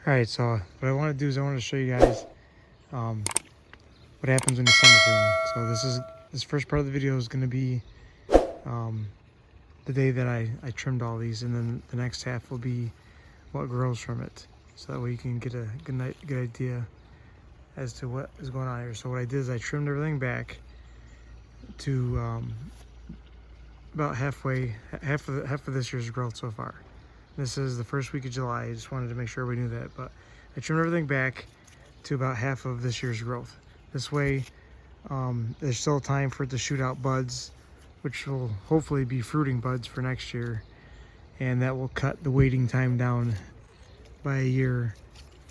All right, so what I want to do is I want to show you guys um, what happens when you summer prune. So this first part of the video is going to be um, the day that I trimmed all these, and then the next half will be what grows from it. So that way you can get a good idea as to what is going on here. So what I did is I trimmed everything back to about half of this year's growth so far. This is the first week of July. I just wanted to make sure we knew that, but I trimmed everything back to about half of this year's growth. This way, there's still time for it to shoot out buds, which will hopefully be fruiting buds for next year, and that will cut the waiting time down by a year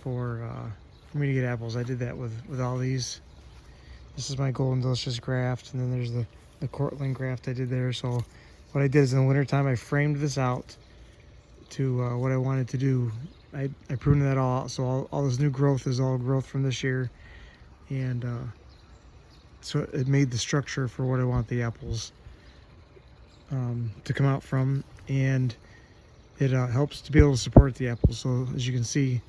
for me to get apples. I did that with all these. This is my Golden Delicious graft, and then there's the Cortland graft I did there. So what I did is in the wintertime, I framed this out to what I wanted to do. I pruned that all out, so all this new growth is all growth from this year, and so it made the structure for what I want the apples to come out from, and it helps to be able to support the apples. So as you can see,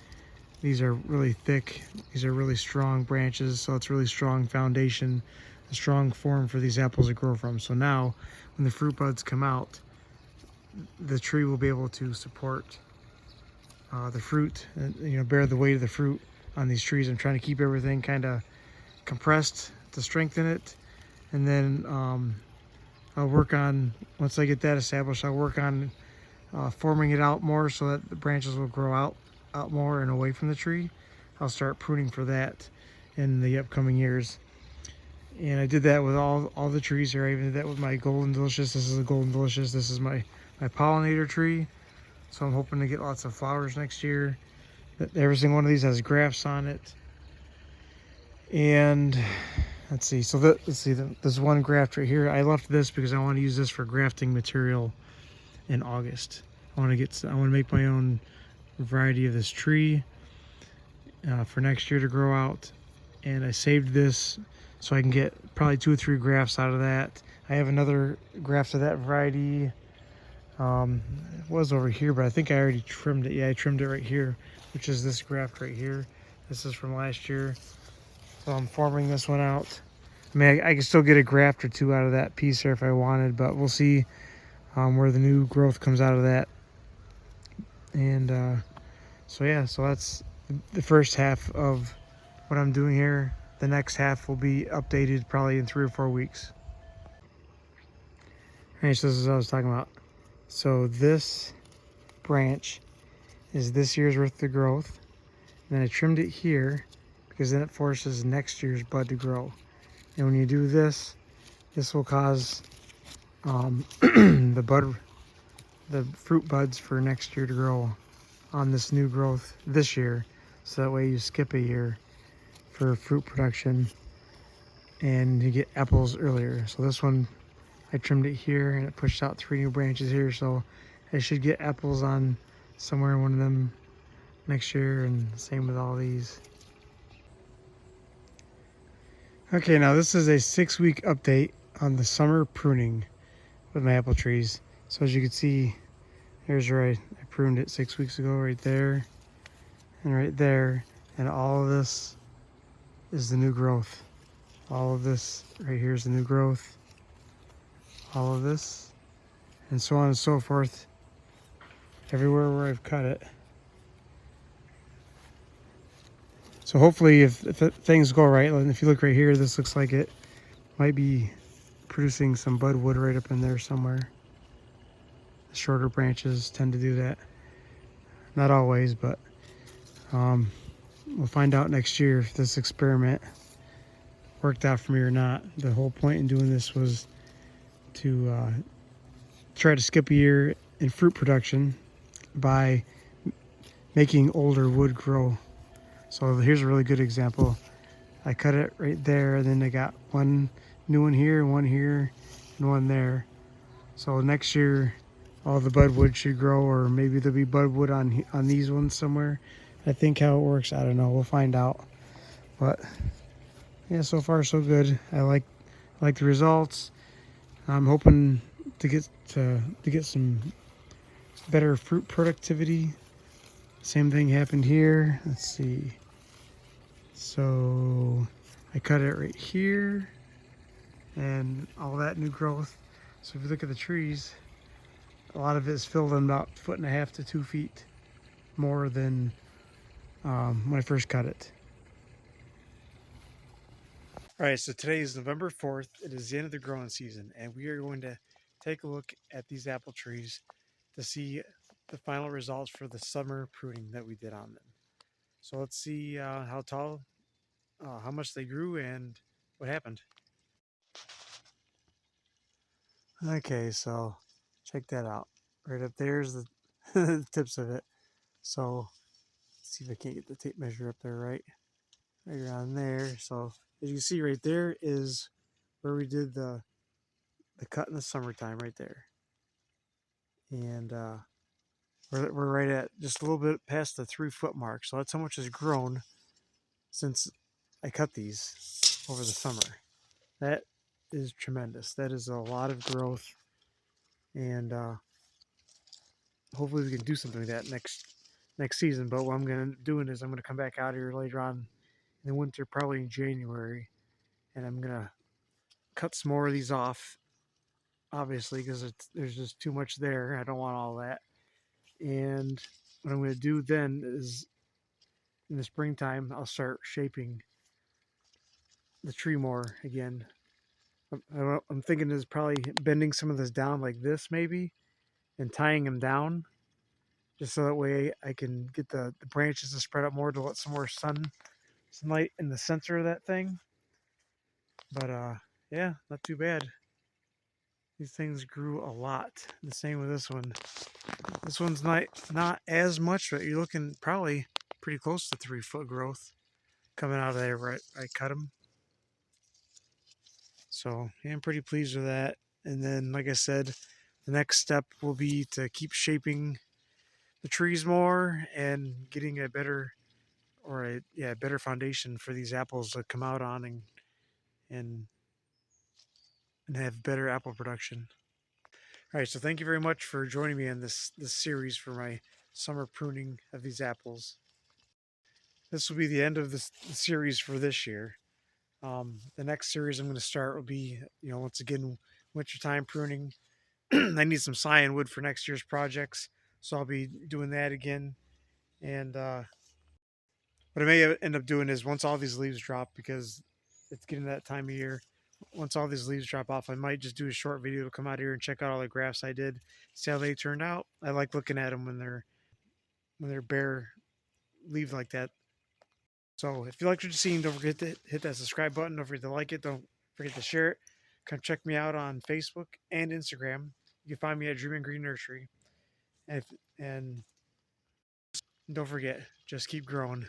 these are really thick, these are really strong branches, so it's really strong foundation, a strong form for these apples to grow from. So now when the fruit buds come out, the tree will be able to support the fruit and bear the weight of the fruit on these trees. I'm trying to keep everything kind of compressed to strengthen it, and then I'll work on, once I get that established, I'll work on forming it out more so that the branches will grow out more and away from the tree. I'll start pruning for that in the upcoming years, and I did that with all the trees here. I even did that with my Golden Delicious. This is a Golden Delicious. This is my pollinator tree, so I'm hoping to get lots of flowers next year. Every single one of these has grafts on it. And let's see, so this one graft right here, I left this because I want to use this for grafting material in August. I want to make my own variety of this tree for next year to grow out, and I saved this so I can get probably 2 or 3 grafts out of that. I have another graft of that variety. It was over here, but I think I already trimmed it. Yeah, I trimmed it right here, which is this graft right here. This is from last year. So I'm forming this one out. I mean, I can still get a graft or 2 out of that piece there if I wanted, but we'll see where the new growth comes out of that. And so yeah, so that's the first half of what I'm doing here. The next half will be updated probably in 3 or 4 weeks. All right, so this is what I was talking about. So this branch is this year's worth of growth. And then I trimmed it here because then it forces next year's bud to grow. And when you do this, this will cause the fruit buds for next year to grow on this new growth this year. So that way you skip a year for fruit production and you get apples earlier. So this one, I trimmed it here and it pushed out 3 new branches here, so I should get apples on somewhere in one of them next year, and same with all these. Okay, now this is a 6-week update on the summer pruning with my apple trees. So as you can see, here's where I pruned it 6 weeks ago, right there and right there, and all of this is the new growth. All of this right here is the new growth. All of this, and so on and so forth, everywhere where I've cut it. So hopefully if things go right, and if you look right here, this looks like it might be producing some budwood right up in there somewhere. The shorter branches tend to do that. Not always, but we'll find out next year if this experiment worked out for me or not. The whole point in doing this was to try to skip a year in fruit production by making older wood grow. So here's a really good example. I cut it right there, and then I got one new one here, and one there. So next year all the budwood should grow, or maybe there'll be budwood on these ones somewhere. I think how it works, I don't know, we'll find out. But yeah, so far so good. I like the results. I'm hoping to get some better fruit productivity Same thing happened here. Let's see. So I cut it right here and all that new growth. So if you look at the trees, a lot of it is filled in about 1.5 to 2 feet more than when I first cut it. All right, so today is November 4th. It is the end of the growing season, and we are going to take a look at these apple trees to see the final results for the summer pruning that we did on them. So let's see how tall, how much they grew, and what happened. Okay, so check that out. Right up there's the, the tips of it. So let's see if I can't get the tape measure up there right around there. So as you can see right there is where we did the cut in the summertime right there. And we're right at just a little bit past the 3 foot mark. So that's how much has grown since I cut these over the summer. That is tremendous. That is a lot of growth, and hopefully we can do something like that next season. But what I'm gonna doing is I'm gonna come back out here later on in the winter, probably in January, and I'm gonna cut some more of these off, obviously, because there's just too much there. I don't want all that. And what I'm gonna do then is in the springtime I'll start shaping the tree more again. I'm thinking is probably bending some of this down like this maybe, and tying them down, just so that way I can get the branches to spread out more to let some more sunlight in the center of that thing. But yeah, not too bad. These things grew a lot. The same with this one. This one's not as much, but you're looking probably pretty close to 3 foot growth coming out of there right I cut them. So yeah, I'm pretty pleased with that. And then, like I said, the next step will be to keep shaping the trees more and getting a better better foundation for these apples to come out on and and have better apple production. All right, so thank you very much for joining me on this series for my summer pruning of these apples. This will be the end of the series for this year. The next series I'm going to start will be, once again, wintertime pruning. I need some scion wood for next year's projects, so I'll be doing that again. And what I may end up doing is once all these leaves drop, because it's getting that time of year, once all these leaves drop off, I might just do a short video to come out here and check out all the grafts I did, see how they turned out. I like looking at them when they're bare leaves like that. So if you like what you're seeing, don't forget to hit that subscribe button. Don't forget to like it. Don't forget to share it. Come check me out on Facebook and Instagram. You can find me at Dreaming Green Nursery. And don't forget, just keep growing.